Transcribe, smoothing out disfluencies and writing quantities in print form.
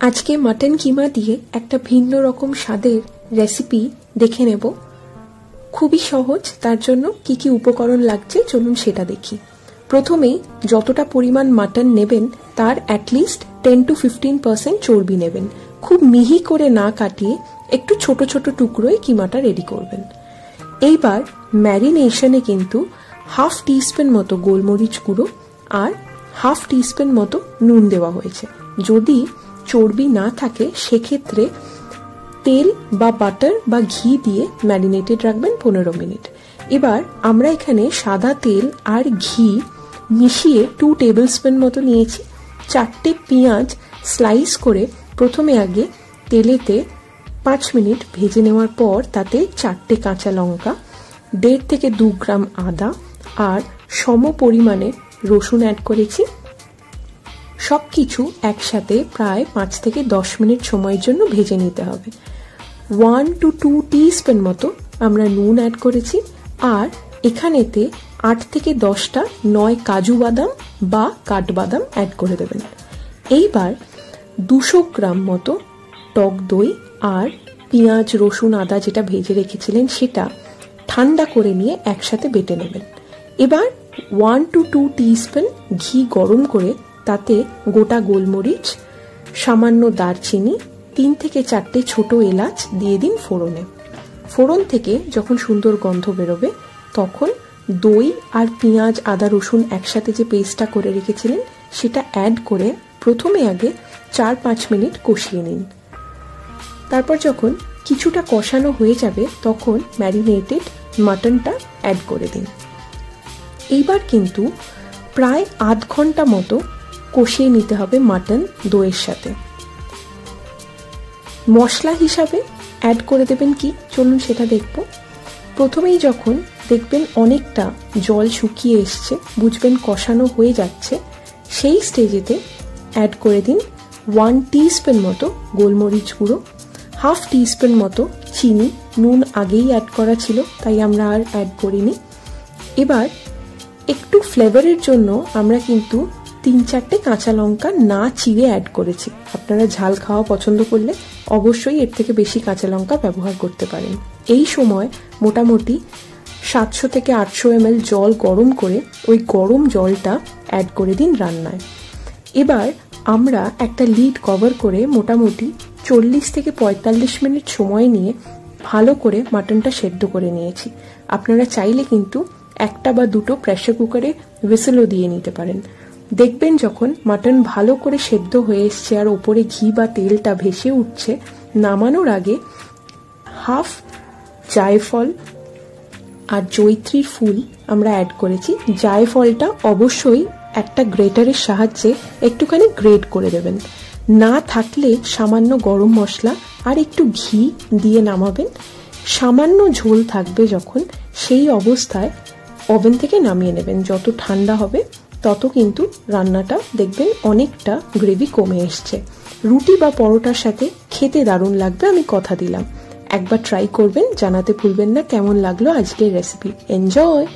আজকে মাটন কিমা দিয়ে একটা ভিন্ন রকম স্বাদের রেসিপি দেখে নেব। খুবই সহজ, তার জন্য কি কি উপকরণ লাগছে চলুন সেটা দেখি। প্রথমেই যতটা পরিমাণ মাটন নেবেন তার অ্যাটলিস্ট 10 to 15% চর্বি নেবেন। খুব মিহি করে না কাটিয়ে একটু ছোট ছোট টুকরোয় কিমাটা রেডি করবেন। এইবার ম্যারিনেশনে কিন্তু হাফ টিস্পুন মতো গোলমরিচ গুঁড়ো আর হাফ টিস্পুন মতো নুন দেওয়া হয়েছে। যদি চর্বি না থাকে সেক্ষেত্রে তেল বা বাটার বা ঘি দিয়ে ম্যারিনেটেড রাখবেন 15 মিনিট। এবার আমরা এখানে সাদা তেল আর ঘি মিশিয়ে 2 টেবিল স্পুন মতো নিয়েছি। 4টে পেঁয়াজ স্লাইস করে প্রথমে আগে তেলেতে 5 মিনিট ভেজে নেওয়ার পর তাতে 4টে কাঁচা লঙ্কা, 1.5 থেকে 2 গ্রাম আদা আর সম পরিমাণে রসুন অ্যাড করেছি। সবকিছু একসাথে প্রায় 5 থেকে 10 মিনিট সময়ের জন্য ভেজে নিতে হবে। 1 to 2 টিস্পুন মতো আমরা নুন অ্যাড করেছি আর এখানেতে 8 থেকে 10টা 9 কাজু বাদাম বা কাঠবাদাম অ্যাড করে দেবেন। এইবার 200 গ্রাম মতো টক দই আর পেঁয়াজ রসুন আদা যেটা ভেজে রেখেছিলেন সেটা ঠান্ডা করে নিয়ে একসাথে বেটে নেবেন। এবার 1 to 2 টিস্পুন ঘি গরম করে তাতে গোটা গোলমরিচ, সামান্য দারচিনি, 3 থেকে 4টে ছোট এলাচ দিয়ে দিন ফোড়নে। ফোড়ন থেকে যখন সুন্দর গন্ধ বেরোবে তখন দই আর পেঁয়াজ আদা রসুন একসাথে যে পেস্টটা করে রেখেছিলেন সেটা অ্যাড করে প্রথমে আগে 4-5 মিনিট কষিয়ে নিন। তারপর যখন কিছুটা কষানো হয়ে যাবে তখন ম্যারিনেটেড মাটনটা অ্যাড করে দিন। এইবার কিন্তু প্রায় আধ ঘন্টা মতো কষিয়ে নিতে হবে মাটন দইয়ের সাথে। মশলা হিসাবে অ্যাড করে দেবেন কি চলুন সেটা দেখব। প্রথমেই যখন দেখবেন অনেকটা জল শুকিয়ে এসছে, বুঝবেন কষানো হয়ে যাচ্ছে, সেই স্টেজেতে অ্যাড করে দিন 1 টিস্পুন মতো গোলমরিচ গুঁড়ো, হাফ টিস্পুন মতো চিনি। নুন আগেই অ্যাড করা ছিল তাই আমরা আর অ্যাড করিনি। এবার একটু ফ্লেভারের জন্য আমরা কিন্তু 3-4টে কাঁচা লঙ্কা না চিড়ে অ্যাড করেছি। আপনারা ঝাল খাওয়া পছন্দ করলে অবশ্যই এর থেকে বেশি কাঁচা লঙ্কা ব্যবহার করতে পারেন। এই সময় মোটামুটি 700 থেকে 800 ml জল গরম করে ওই গরম জলটা অ্যাড করে দিন রান্নায়। এবার আমরা একটা লিড কভার করে মোটামুটি 40 থেকে 45 মিনিট সময় নিয়ে ভালো করে মাটনটা সেদ্ধ করে নিয়েছি। আপনারা চাইলে কিন্তু 1টা বা 2টো প্রেসার কুকারে হুইসেলও দিয়ে নিতে পারেন। দেখবেন যখন মাটন ভালো করে সেদ্ধ হয়ে এসছে আর ওপরে ঘি বা তেলটা ভেসে উঠছে, নামানোর আগে হাফ জায়ফল আর জয়িত্রীর ফুল আমরা অ্যাড করেছি। জায়ফলটা অবশ্যই একটা গ্রেটারের সাহায্যে একটুখানি গ্রেট করে দেবেন। না থাকলে সামান্য গরম মশলা আর একটু ঘি দিয়ে নামাবেন। সামান্য ঝোল থাকবে যখন, সেই অবস্থায় ওভেন থেকে নামিয়ে নেবেন। যত ঠান্ডা হবে তত কিন্তু রান্নাটা দেখবেন অনেকটা গ্রেভি কমে এসছে। রুটি বা পরোটার সাথে খেতে দারুণ লাগবে, আমি কথা দিলাম। একবার ট্রাই করবেন, জানাতে ভুলবেন না কেমন লাগলো আজকের রেসিপি। এনজয়।